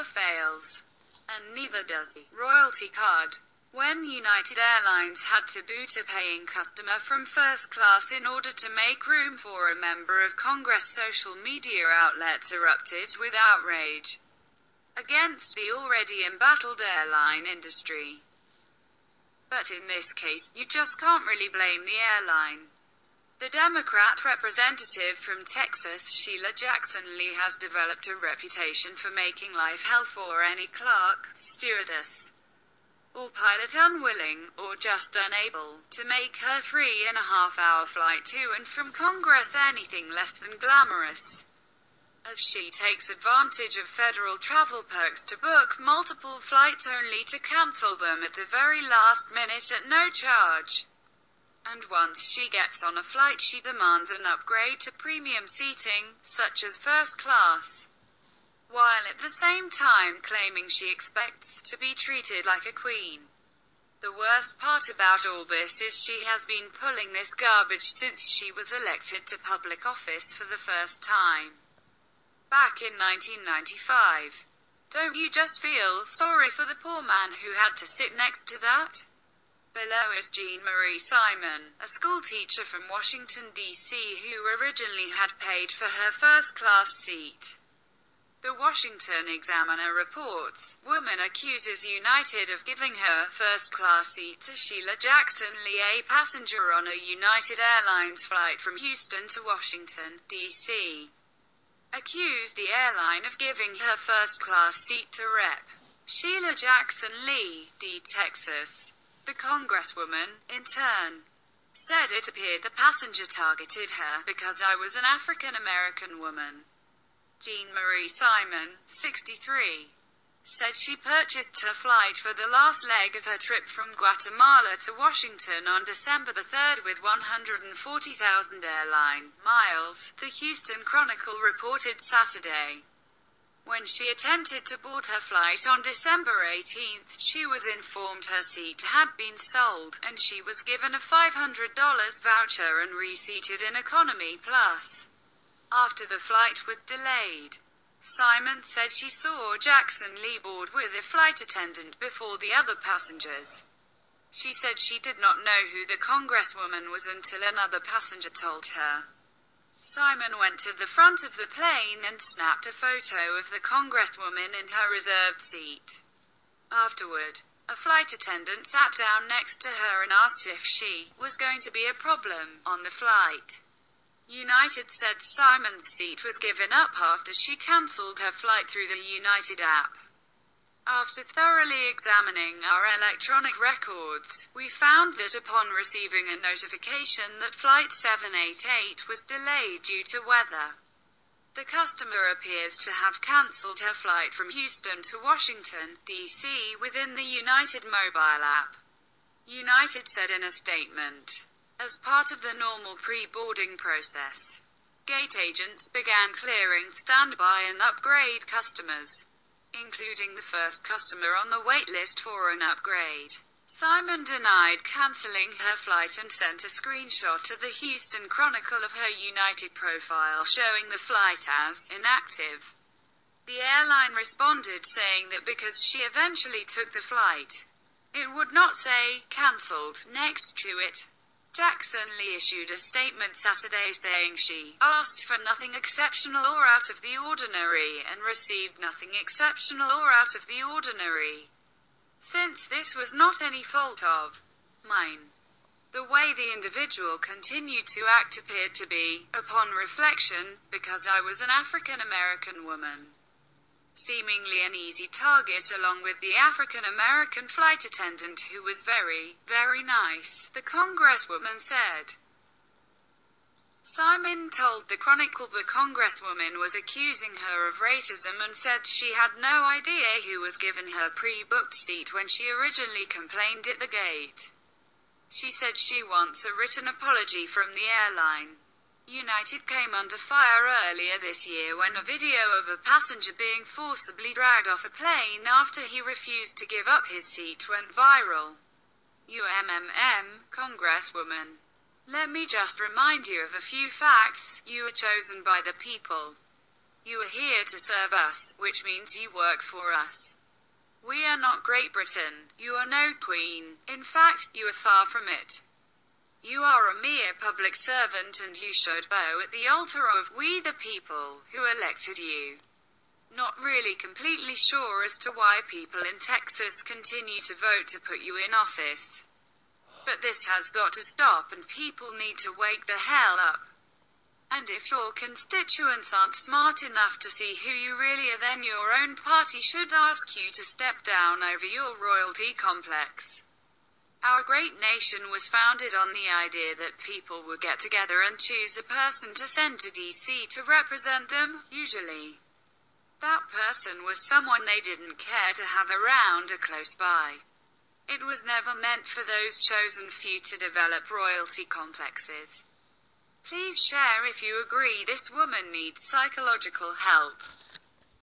never fails. And neither does the royalty card. When United Airlines had to boot a paying customer from first class in order to make room for a member of Congress, social media outlets erupted with outrage against the already embattled airline industry. But in this case, you just can't really blame the airline. The Democrat representative from Texas, Sheila Jackson Lee, has developed a reputation for making life hell for any clerk, stewardess, or pilot unwilling, or just unable, to make her 3.5-hour flight to and from Congress anything less than glamorous, as she takes advantage of federal travel perks to book multiple flights only to cancel them at the very last minute at no charge. And once she gets on a flight, she demands an upgrade to premium seating, such as first class, while at the same time claiming she expects to be treated like a queen. The worst part about all this is she has been pulling this garbage since she was elected to public office for the first time, back in 1995. Don't you just feel sorry for the poor man who had to sit next to that? Below is Jean Marie Simon, a schoolteacher from Washington, D.C., who originally had paid for her first-class seat. The Washington Examiner reports, woman accuses United of giving her first-class seat to Sheila Jackson Lee, a passenger on a United Airlines flight from Houston to Washington, D.C. Accused the airline of giving her first-class seat to Rep. Sheila Jackson Lee, D. Texas. The Congresswoman, in turn, said it appeared the passenger targeted her because I was an African-American woman. Jean Marie Simon, 63, said she purchased her flight for the last leg of her trip from Guatemala to Washington on December the 3rd with 140,000 airline miles, the Houston Chronicle reported Saturday. When she attempted to board her flight on December 18th, she was informed her seat had been sold, and she was given a $500 voucher and reseated in Economy Plus after the flight was delayed. Simon said she saw Jackson Lee board with a flight attendant before the other passengers. She said she did not know who the Congresswoman was until another passenger told her. Simon went to the front of the plane and snapped a photo of the Congresswoman in her reserved seat. Afterward, a flight attendant sat down next to her and asked if she was going to be a problem on the flight. United said Simon's seat was given up after she cancelled her flight through the United app. After thoroughly examining our electronic records, we found that upon receiving a notification that Flight 788 was delayed due to weather, the customer appears to have cancelled her flight from Houston to Washington, D.C. within the United mobile app. United said in a statement, as part of the normal pre-boarding process, gate agents began clearing standby and upgrade customers, including the first customer on the wait list for an upgrade. Simon denied cancelling her flight and sent a screenshot to the Houston Chronicle of her United profile showing the flight as inactive. The airline responded saying that because she eventually took the flight, it would not say cancelled next to it. Jackson Lee issued a statement Saturday saying she asked for nothing exceptional or out of the ordinary and received nothing exceptional or out of the ordinary, since this was not any fault of mine. The way the individual continued to act appeared to be, upon reflection, because I was an African-American woman. Seemingly an easy target along with the African-American flight attendant who was very, very nice, the Congresswoman said. Simon told the Chronicle the Congresswoman was accusing her of racism and said she had no idea who was given her pre-booked seat when she originally complained at the gate. She said she wants a written apology from the airline. United came under fire earlier this year when a video of a passenger being forcibly dragged off a plane after he refused to give up his seat went viral. Congresswoman. Let me just remind you of a few facts. You are chosen by the people. You are here to serve us, which means you work for us. We are not Great Britain. You are no queen. In fact, you are far from it. You are a mere public servant, and you should bow at the altar of we the people, who elected you. Not really completely sure as to why people in Texas continue to vote to put you in office. But this has got to stop, and people need to wake the hell up. And if your constituents aren't smart enough to see who you really are, then your own party should ask you to step down over your royalty complex. Our great nation was founded on the idea that people would get together and choose a person to send to DC to represent them, usually. That person was someone they didn't care to have around or close by. It was never meant for those chosen few to develop royalty complexes. Please share if you agree this woman needs psychological help.